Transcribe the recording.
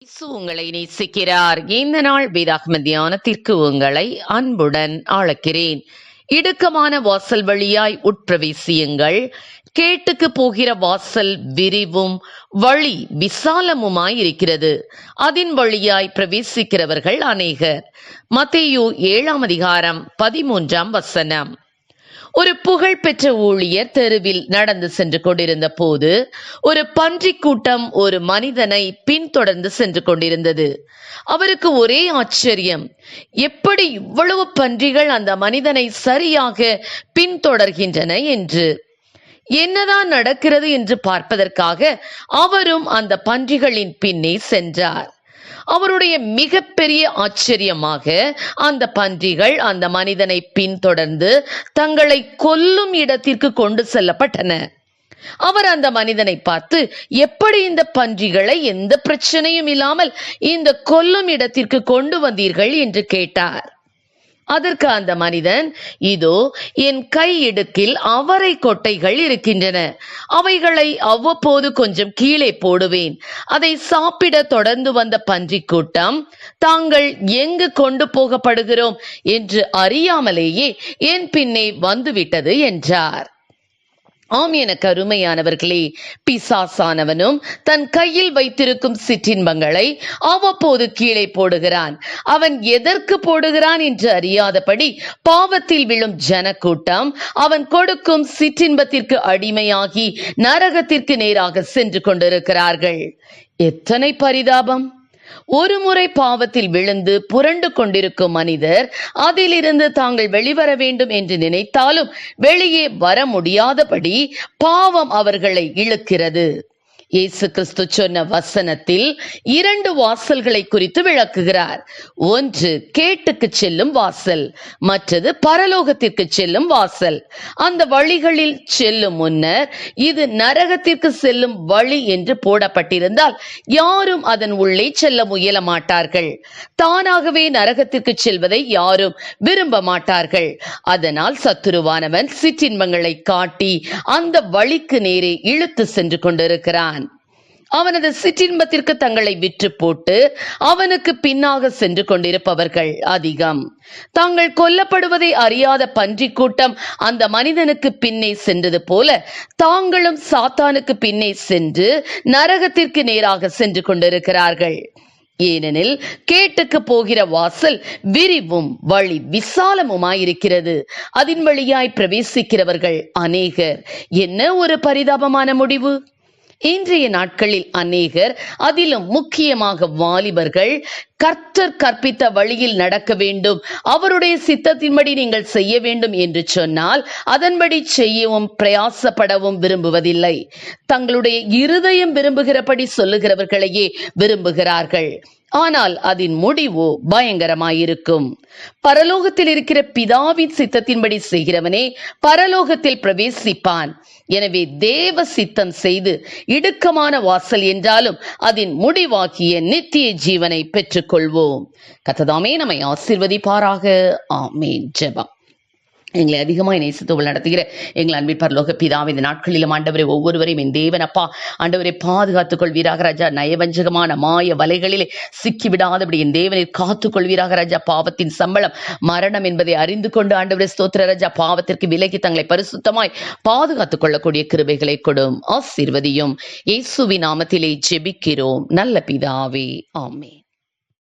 இயேசு உங்களை நேசிக்கிறார். இந்த நாள் வேதாகம தியானத்திற்கு உங்களை அன்புடன் அழைக்கிறேன். இடுக்கமான வாசல் வழியாய் உட்பிரவேசியுங்கள். கேட்டுக்கு போகிற வாசல் விரிவும் வழி விசாலமுமாயிருக்கிறது, அதன் வழியாய் பிரவேசிக்கிறவர்கள் அநேகர். மத்தேயு 7:13. ஒரு புகழ்பெற்ற ஊழியர் தெருவில் நடந்து சென்று கொண்டிருந்த போது ஒரு பன்றிக் கூட்டம் ஒரு மனிதனை பின்தொடர்ந்து சென்று கொண்டிருந்தது. அவருக்கு ஒரே ஆச்சரியம், எப்படி இவ்வளவு பன்றிகள் அந்த மனிதனை சரியாக பின்தொடர்கின்றன என்று. என்னதான் நடக்கிறது என்று பார்ப்பதற்காக அவரும் அந்த பன்றிகளின் பின்னே சென்றார். அவருடைய மிகப்பெரிய ஆச்சரியமாக அந்த பன்றிகள் அந்த மனிதனை பின்தொடர்ந்து தங்களை கொல்லும் இடத்திற்கு கொண்டு செல்லப்பட்டன. அவர் அந்த மனிதனை பார்த்து, எப்படி இந்த பன்றிகளை எந்த பிரச்சனையும் இல்லாமல் இந்த கொல்லும் இடத்திற்கு கொண்டு வந்தீர்கள் என்று கேட்டார். அதற்கு அந்த மனிதன், இதோ என் கை இடுக்கில் அவரை கொட்டைகள் இருக்கின்றன, அவைகளை அவ்வப்போது கொஞ்சம் கீழே போடுவேன். அதை சாப்பிட தொடர்ந்து வந்த பன்றிக் கூட்டம் தாங்கள் எங்கு கொண்டு போகப்படுகிறோம் என்று அறியாமலேயே என் பின்னே வந்துவிட்டது என்றார். ஆம், எனக்கு அருமையானவர்களே, பிசாசானவனும் தன் கையில் வைத்திருக்கும் சிற்றின்பங்களை அவ்வப்போது கீழே போடுகிறான். அவன் எதற்கு போடுகிறான் என்று அறியாதபடி பாவத்தில் விழும் ஜனக்கூட்டம் அவன் கொடுக்கும் சிற்றின்பத்திற்கு அடிமையாகி நரகத்திற்கு நேராக சென்று கொண்டிருக்கிறார்கள். எத்தனை பரிதாபம்! ஒரு முறை பாவத்தில் விழுந்து புரண்டு கொண்டிருக்கும் மனிதர் அதிலிருந்து தாங்கள் வெளிவர வேண்டும் என்று நினைத்தாலும் வெளியே வர முடியாதபடி பாவம் அவர்களை இழுக்கிறது. இயேசு கிறிஸ்து சொன்ன வசனத்தில் 2 வாசல்களை குறித்து விளக்குகிறார். ஒன்று கேட்டுக்கு செல்லும் வாசல், மற்றது பரலோகத்திற்கு செல்லும் வாசல். அந்த வழிகளில் செல்லும் முன்னர் இது நரகத்திற்கு செல்லும் வழி என்று போடப்பட்டிருந்தால் யாரும் அதன் உள்ளே செல்ல முயல மாட்டார்கள். தானாகவே நரகத்திற்கு செல்வதை யாரும் விரும்ப மாட்டார்கள். அதனால் சத்துருவானவன் சிற்றின்பங்களை காட்டி அந்த வழிக்கு நேரே இழுத்து சென்று கொண்டிருக்கிறான். அவனது சிற்றின்பத்திற்கு தங்களை விற்று போட்டு அவனுக்கு பின்னாக சென்று கொண்டிருப்பவர்கள் அதிகம். தாங்கள் கொல்லப்படுவதை அறியாத பன்றிக் கூட்டம் அந்த மனிதனுக்கு பின்னே சென்றது போல தாங்களும் சாத்தானுக்கு பின்னே சென்று நரகத்திற்கு நேராக சென்று கொண்டிருக்கிறார்கள். ஏனெனில் கேட்டுக்கு போகிற வாசல் விரிவும் வழி விசாலமுமாயிருக்கிறது, அதன் வழியாய் பிரவேசிக்கிறவர்கள் அநேகர். என்ன ஒரு பரிதாபமான முடிவு! இன்றைய நாட்களில் அநேகர், அதிலும் முக்கியமாக வாலிபர்கள், கர்த்தர் கற்பித்த வழியில் நடக்க வேண்டும், அவருடைய சித்தத்தின்படி நீங்கள் செய்ய வேண்டும் என்று சொன்னால் அதன்படி செய்யவும் பிரயாசப்படவும் விரும்புவதில்லை. தங்களுடைய இருதயம் விரும்புகிறபடி சொல்லுகிறவர்களையே விரும்புகிறார்கள். ஆனால் அதன் முடிவோ பயங்கரமாயிருக்கும். பரலோகத்தில் இருக்கிற பிதாவின் சித்தத்தின்படி செய்கிறவனே பரலோகத்தில் பிரவேசிப்பான். எனவே தேவ சித்தம் செய்து இடுக்கமான வாசல் என்றாலும் அதன் முடிவாகிய நித்திய ஜீவனை பெற்றுக்கொள்வோம். கர்த்தர் நம்மை ஆசீர்வதிப்பாராக. ஆமென். ஜெபம். எங்களை அதிகமாக நேசித்து நடத்துகிற எங்கள் அன்பின் பரலோக பிதாவே, இந்த நாட்களிலும் ஆண்டவரை ஒவ்வொருவரையும் என் தேவன் அப்பா ஆண்டவரை பாதுகாத்துக் கொள்வீராக ராஜா. நயவஞ்சகமான மாய வலைகளிலே சிக்கிவிடாதபடி என் தேவனை காத்துக் கொள்வீராக ராஜா. பாவத்தின் சம்பளம் மரணம் என்பதை அறிந்து கொண்டு ஆண்டவரை ஸ்தோத்திர ராஜா, பாவத்திற்கு விலகி தங்களை பரிசுத்தமாய் பாதுகாத்துக் கொள்ளக்கூடிய கிருபைகளை கொடும். ஆசீர்வதியும். இயேசுவின் நாமத்திலே ஜெபிக்கிறோம் நல்ல பிதாவே. ஆமென்.